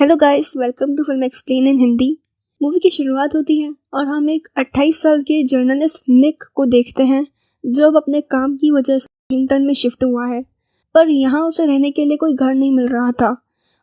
Hello guys, welcome to film explain in Hindi. Movie की शुरुआत होती है और हम एक 28 साल के जर्नलिस्ट निक को देखते हैं जो अब अपने काम की वजह से वाशिंगटन में शिफ्ट हुआ है। पर यहाँ उसे रहने के लिए कोई घर नहीं मिल रहा था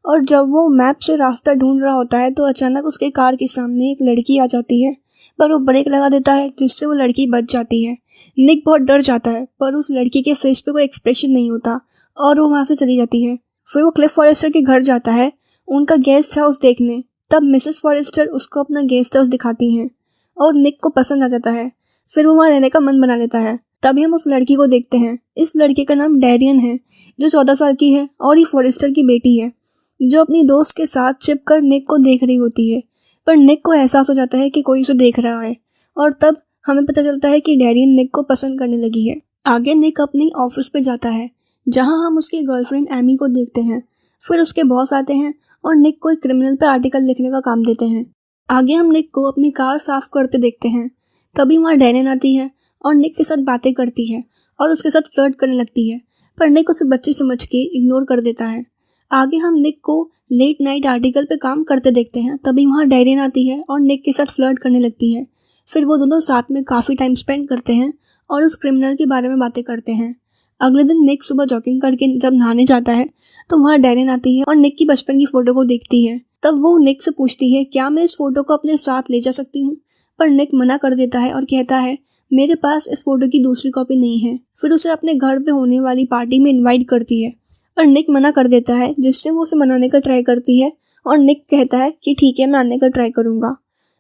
और जब वो मैप से रास्ता ढूंढ रहा होता है तो अचानक उसके कार के सामने एक लड़की आ जाती है। पर वो ब्रेक लगा देता है जिससे वो लड़की बच जाती है। निक बहुत डर जाता है पर उस लड़की के फेस पे कोई एक्सप्रेशन नहीं होता और वो वहाँ से चली जाती है। फिर वो क्लिफ फॉरेस्टर के घर जाता है उनका गेस्ट हाउस देखने। तब मिसेस फॉरेस्टर उसको अपना गेस्ट हाउस दिखाती हैं और निक को पसंद आ जाता है। फिर वो वहाँ रहने का मन बना लेता है। तभी हम उस लड़की को देखते हैं। इस लड़के का नाम डैरियन है जो 14 साल की है और ये फॉरेस्टर की बेटी है जो अपनी दोस्त के साथ छिपकर निक को देख रही होती है। पर निक को एहसास हो जाता है कि कोई उसे देख रहा है और तब हमें पता चलता है कि डैरियन निक को पसंद करने लगी है। आगे निक अपनी ऑफिस पे जाता है जहाँ हम उसकी गर्लफ्रेंड एमी को देखते हैं। फिर उसके बॉस आते हैं और निक को एक क्रिमिनल पे आर्टिकल लिखने का काम देते हैं। आगे हम निक को अपनी कार साफ करते देखते हैं। तभी वहाँ डैरियन आती है और निक के साथ बातें करती है और उसके साथ फ्लर्ट करने लगती है। पर निक उसे बच्ची समझ के इग्नोर कर देता है। आगे हम निक को लेट नाइट आर्टिकल पे काम करते देखते हैं। तभी वहाँ डैरियन आती है और निक के साथ फ्लर्ट करने लगती है। फिर वो दोनों साथ में काफ़ी टाइम स्पेंड करते हैं और उस क्रिमिनल के बारे में बातें करते हैं। अगले दिन निक सुबह जॉगिंग करके जब नहाने जाता है तो वहाँ डैरियन आती है और निक की बचपन की फोटो को देखती है। तब वो निक से पूछती है क्या मैं इस फोटो को अपने साथ ले जा सकती हूँ। पर निक मना कर देता है और कहता है मेरे पास इस फोटो की दूसरी कॉपी नहीं है। फिर उसे अपने घर पे होने वाली पार्टी में इनवाइट करती है पर निक मना कर देता है जिससे वो उसे मनाने का ट्राई करती है और निक कहता है कि ठीक है मैं आने का ट्राई करूँगा।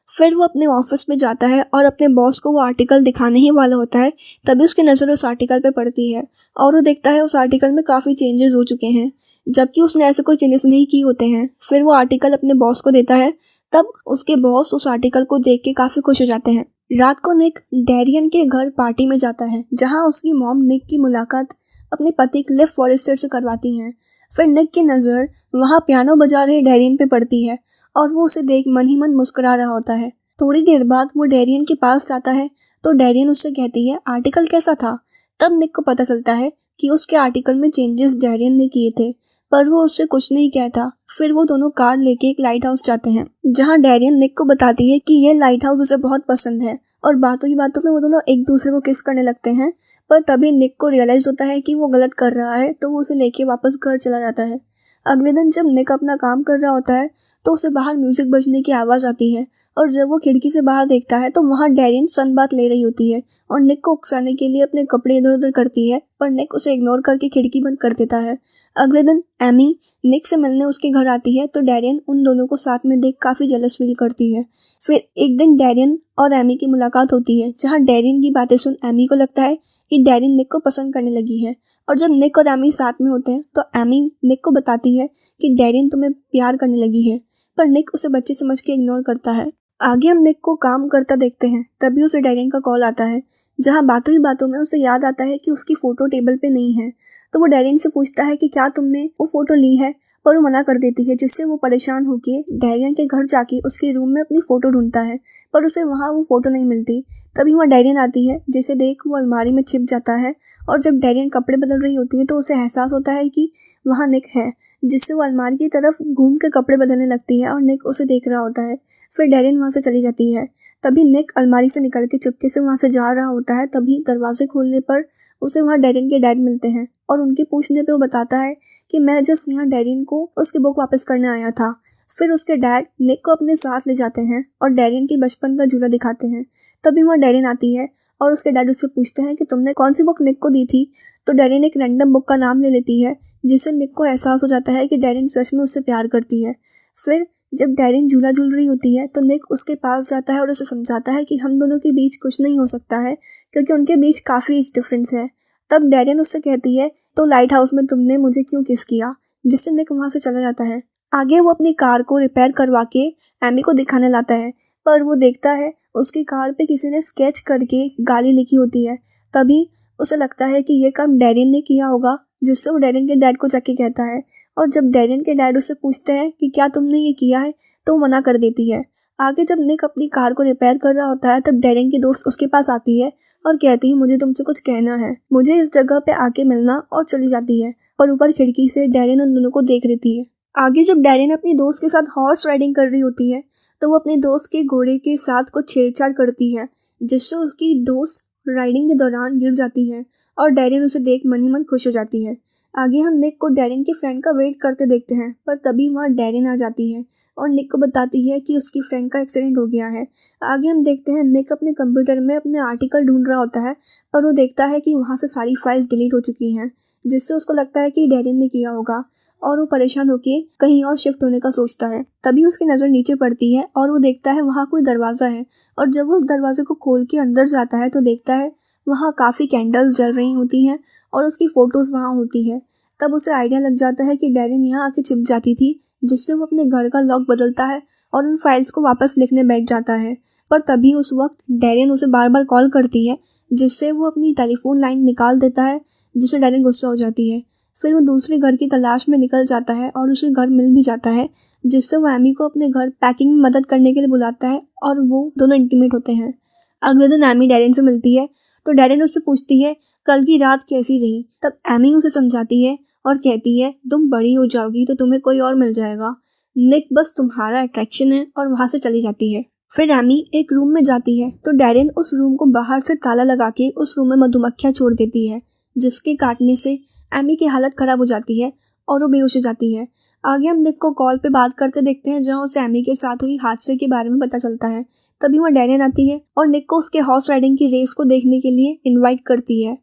फिर वो अपने ऑफिस में जाता है और अपने बॉस को वो आर्टिकल दिखाने ही वाला होता है। तभी उसकी नज़र उस आर्टिकल पे पड़ती है और वो देखता है उस आर्टिकल में काफ़ी चेंजेस हो चुके हैं जबकि उसने ऐसे कोई चेंजेस नहीं किए होते हैं। फिर वो आर्टिकल अपने बॉस को देता है। तब उसके बॉस उस आर्टिकल को देख के काफ़ी खुश हो जाते हैं। रात को निक डैरियन के घर पार्टी में जाता है जहाँ उसकी मॉम निक की मुलाकात अपने पति क्लिफ फॉरेस्टर से करवाती हैं। फिर निक की नज़र वहाँ पियानो बजा रहे डैरियन पे पड़ती है और वो उसे देख मन ही मन मुस्कुरा रहा होता है। थोड़ी देर बाद वो डैरियन के पास जाता है तो डैरियन उससे कहती है आर्टिकल कैसा था। तब निक को पता चलता है कि उसके आर्टिकल में चेंजेस डैरियन ने किए थे पर वो उससे कुछ नहीं कहता। फिर वो दोनों कार लेके एक लाइट हाउस जाते हैं जहाँ डैरियन निक को बताती है कि ये लाइट हाउस उसे बहुत पसंद है और बातों ही बातों में वो दोनों एक दूसरे को किस करने लगते हैं। पर तभी निक को रियलाइज होता है कि वो गलत कर रहा है तो वो उसे लेके वापस घर चला जाता है। अगले दिन जब निक अपना काम कर रहा होता है तो उसे बाहर म्यूजिक बजने की आवाज़ आती है और जब वो खिड़की से बाहर देखता है तो वहाँ डैरियन सन बात ले रही होती है और निक को उकसाने के लिए अपने कपड़े इधर उधर करती है पर निक उसे इग्नोर करके खिड़की बंद कर देता है। अगले दिन एमी निक से मिलने उसके घर आती है तो डैरियन उन दोनों को साथ में देख काफ़ी जेलस फील करती है। फिर एक दिन डैरियन और एमी की मुलाकात होती है जहाँ डैरियन की बातें सुन एमी को लगता है कि डैरियन निक को पसंद करने लगी है और जब निक और एमी साथ में होते हैं तो एमी निक को बताती है कि डैरियन तुम्हें प्यार करने लगी है पर निक उसे बच्चे समझ के इग्नोर करता है। आगे हम निक को काम करता देखते हैं। तभी उसे डैरियन का कॉल आता है जहाँ बातों ही बातों में उसे याद आता है कि उसकी फ़ोटो टेबल पे नहीं है। तो वो डैरियन से पूछता है कि क्या तुमने वो फ़ोटो ली है पर वो मना कर देती है जिससे वो परेशान होकर डैरियन के घर जाके उसके रूम में अपनी फ़ोटो ढूंढता है पर उसे वहाँ वो फ़ोटो नहीं मिलती। तभी वहाँ डैरियन आती है जिसे देख वो अलमारी में छिप जाता है और जब डैरियन कपड़े बदल रही होती है तो उसे एहसास होता है कि वहाँ निक है जिससे वो अलमारी की तरफ घूम के कपड़े बदलने लगती है और निक उसे देख रहा होता है। फिर डैरियन वहाँ से चली जाती है। तभी निक अलमारी से निकल के चुपके से वहाँ से जा रहा होता है। तभी दरवाजे खोलने पर उसे वहाँ डैरियन के डैड मिलते हैं और उनके पूछने पे वो बताता है कि मैं जस्ट यहाँ डैरियन को उसकी बुक वापस करने आया था। फिर उसके डैड निक को अपने साथ ले जाते हैं और डैरियन के बचपन का झूला दिखाते हैं। तभी वहाँ डैरियन आती है और उसके डैड उससे पूछते हैं कि तुमने कौन सी बुक निक को दी थी। तो डैरियन एक रैंडम बुक का नाम ले लेती है जिससे निक को एहसास हो जाता है कि डैरियन सच में उससे प्यार करती है। फिर जब डैरियन झूला झूल रही होती है तो निक उसके पास जाता है और उसे समझाता है कि हम दोनों के बीच कुछ नहीं हो सकता है क्योंकि उनके बीच काफ़ी एज डिफरेंस है। तब डैरियन उससे कहती है तो लाइट हाउस में तुमने मुझे क्यों किस किया, जिससे निक वहाँ से चला जाता है। आगे वो अपनी कार को रिपेयर करवा के एमी को दिखाने लाता है पर वो देखता है उसकी कार पे किसी ने स्केच करके गाली लिखी होती है। तभी उसे लगता है कि ये काम डैरियन ने किया होगा जिससे वो डैरियन के डैड को जाके कहता है और जब डैरियन के डैड उससे पूछते हैं कि क्या तुमने ये किया है तो वो मना कर देती है। आगे जब निक अपनी कार को रिपेयर कर रहा होता है तब डैरियन की दोस्त उसके पास आती है और कहती है मुझे तुमसे कुछ कहना है, मुझे इस जगह पे आके मिलना, और चली जाती है और ऊपर खिड़की से डैरियन उन दोनों को देख रहती है। आगे जब डैरेन अपनी दोस्त के साथ हॉर्स राइडिंग कर रही होती है तो वो अपने दोस्त के घोड़े के साथ कुछ छेड़छाड़ करती है, जिससे उसकी दोस्त राइडिंग के दौरान गिर जाती है और डैरेन उसे देख मन ही मन खुश हो जाती है। आगे हम निक को डैरेन के फ्रेंड का वेट करते देखते हैं, पर तभी वहाँ डैरेन आ जाती है और निक को बताती है कि उसकी फ्रेंड का एक्सीडेंट हो गया है। आगे हम देखते हैं निक अपने कंप्यूटर में अपने आर्टिकल ढूंढ रहा होता है, पर वो देखता है कि वहाँ से सारी फाइल्स डिलीट हो चुकी हैं, जिससे उसको लगता है कि डैरेन ने किया होगा और वो परेशान होकर कहीं और शिफ्ट होने का सोचता है। तभी उसकी नज़र नीचे पड़ती है और वो देखता है वहाँ कोई दरवाज़ा है, और जब वो उस दरवाजे को खोल के अंदर जाता है तो देखता है वहाँ काफ़ी कैंडल्स जल रही होती हैं और उसकी फ़ोटोज़ वहाँ होती है। तब उसे आइडिया लग जाता है कि डैरेन यहाँ आके छिप जाती थी, जिससे वो अपने घर का लॉक बदलता है और उन फाइल्स को वापस लिखने बैठ जाता है। पर तभी उस वक्त डैरेन उसे बार बार कॉल करती है, जिससे वो अपनी टेलीफोन लाइन निकाल देता है, जिससे डैरेन गुस्सा हो जाती है। फिर वो दूसरे घर की तलाश में निकल जाता है और उसे घर मिल भी जाता है, जिससे वो एमी को अपने घर पैकिंग में मदद करने के लिए बुलाता है और वो दोनों इंटीमेट होते हैं। अगले दिन एमी डैरेन से मिलती है तो डैरेन उससे पूछती है कल की रात कैसी रही। तब एमी उसे समझाती है और कहती है तुम बड़ी हो जाओगी तो तुम्हें कोई और मिल जाएगा, निक बस तुम्हारा अट्रैक्शन है, और वहाँ से चली जाती है। फिर एमी एक रूम में जाती है तो डैरेन उस रूम को बाहर से ताला लगा के उस रूम में मधुमक्खियाँ छोड़ देती है, जिसके काटने से एमी की हालत ख़राब हो जाती है और वो बेहोश हो जाती है। आगे हम निक को कॉल पे बात करते देखते हैं, जहाँ उसे एमी के साथ हुई हादसे के बारे में पता चलता है। तभी वहाँ डैरेन आती है और निक को उसके हॉर्स राइडिंग की रेस को देखने के लिए इनवाइट करती है।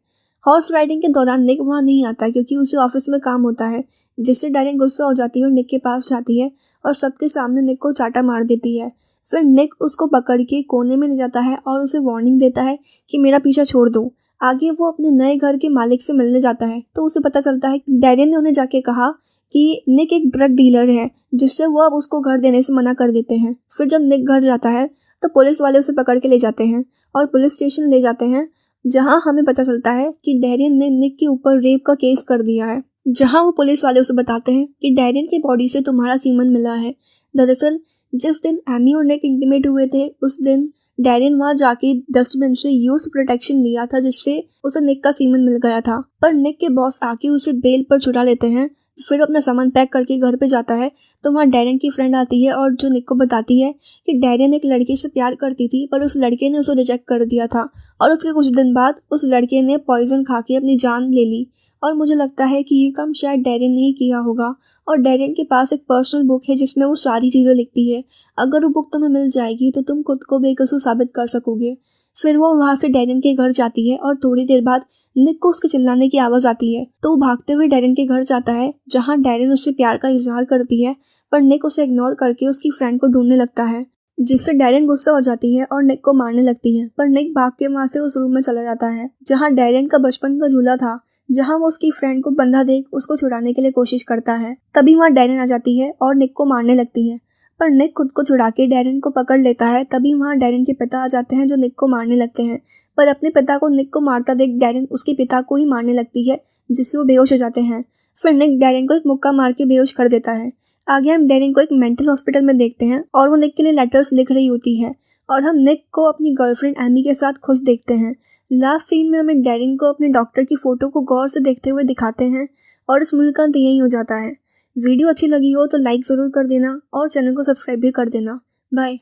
हॉर्स राइडिंग के दौरान निक वहाँ नहीं आता क्योंकि उसे ऑफिस में काम होता है, जिससे डैरेन गुस्सा हो जाती है और निक के पास जाती है और सबके सामने निक को चाटा मार देती है। फिर निक उसको पकड़ के कोने में ले जाता है और उसे वार्निंग देता है कि मेरा पीछा छोड़ दो। आगे वो अपने नए घर के मालिक से मिलने जाता है तो उसे पता चलता है कि डैरेन ने उन्हें जाके कहा कि निक एक ड्रग डीलर है, जिससे वो अब उसको घर देने से मना कर देते हैं। फिर जब निक घर जाता है तो पुलिस वाले उसे पकड़ के ले जाते हैं और पुलिस स्टेशन ले जाते हैं, जहां हमें पता चलता है कि डैरेन ने निक के ऊपर रेप का केस कर दिया है। जहां वो पुलिस वाले उसे बताते हैं कि डैरेन की बॉडी से तुम्हारा सीमन मिला है। दरअसल जिस दिन एमी और निक इंटीमेट हुए थे उस दिन डैरेन वहाँ जाके डस्टबिन से यूज्ड प्रोटेक्शन लिया था, जिससे उसे निक का सीमन मिल गया था। पर निक के बॉस आके उसे बेल पर छुड़ा लेते हैं। फिर अपना सामान पैक करके घर पे जाता है तो वहाँ डैरेन की फ्रेंड आती है और जो निक को बताती है कि डैरेन एक लड़के से प्यार करती थी, पर उस लड़के ने उसे रिजेक्ट कर दिया था और उसके कुछ दिन बाद उस लड़के ने पॉइजन खा के अपनी जान ले ली। और मुझे लगता है कि ये काम शायद डैरेन ने ही किया होगा। और डैरेन के पास एक पर्सनल बुक है जिसमें वो सारी चीज़ें लिखती है। अगर वो बुक तुम्हें मिल जाएगी तो तुम खुद को बेकसूर साबित कर सकोगे। फिर वो वहाँ से डैरेन के घर जाती है और थोड़ी देर बाद निक को उसके चिल्लाने की आवाज़ आती है तो वो भागते हुए डैरेन के घर जाता है, जहाँ डैरेन उससे प्यार का इजहार करती है, पर निक उसे इग्नोर करके उसकी फ्रेंड को ढूंढने लगता है, जिससे डैरेन गुस्सा हो जाती है और निक को मारने लगती है। पर निक भाग के वहाँ से उस रूम में चला जाता है जहाँ डैरेन का बचपन का झूला था, जहाँ वो उसकी फ्रेंड को बंधा देख उसको छुड़ाने के लिए कोशिश करता है। तभी वहाँ डैरेन आ जाती है और निक को मारने लगती है, पर निक खुद को छुड़ा के डैरेन को पकड़ लेता है। तभी वहाँ डैरेन के पिता आ जाते हैं जो निक को मारने लगते हैं, पर अपने पिता को निक को मारता देख डैरेन उसके पिता को ही मारने लगती है, जिससे वो बेहोश हो जाते हैं। फिर निक डैरेन को एक मुक्का मार के बेहोश कर देता है। आगे हम डैरेन को एक मेंटल हॉस्पिटल में देखते हैं और वो निक के लिए लेटर्स लिख रही होती है और हम निक को अपनी गर्लफ्रेंड एमी के साथ खुश देखते हैं। लास्ट सीन में हमें डैरेन को अपने डॉक्टर की फ़ोटो को गौर से देखते हुए दिखाते हैं और इस मूवी का अंत यही हो जाता है। वीडियो अच्छी लगी हो तो लाइक ज़रूर कर देना और चैनल को सब्सक्राइब भी कर देना। बाय।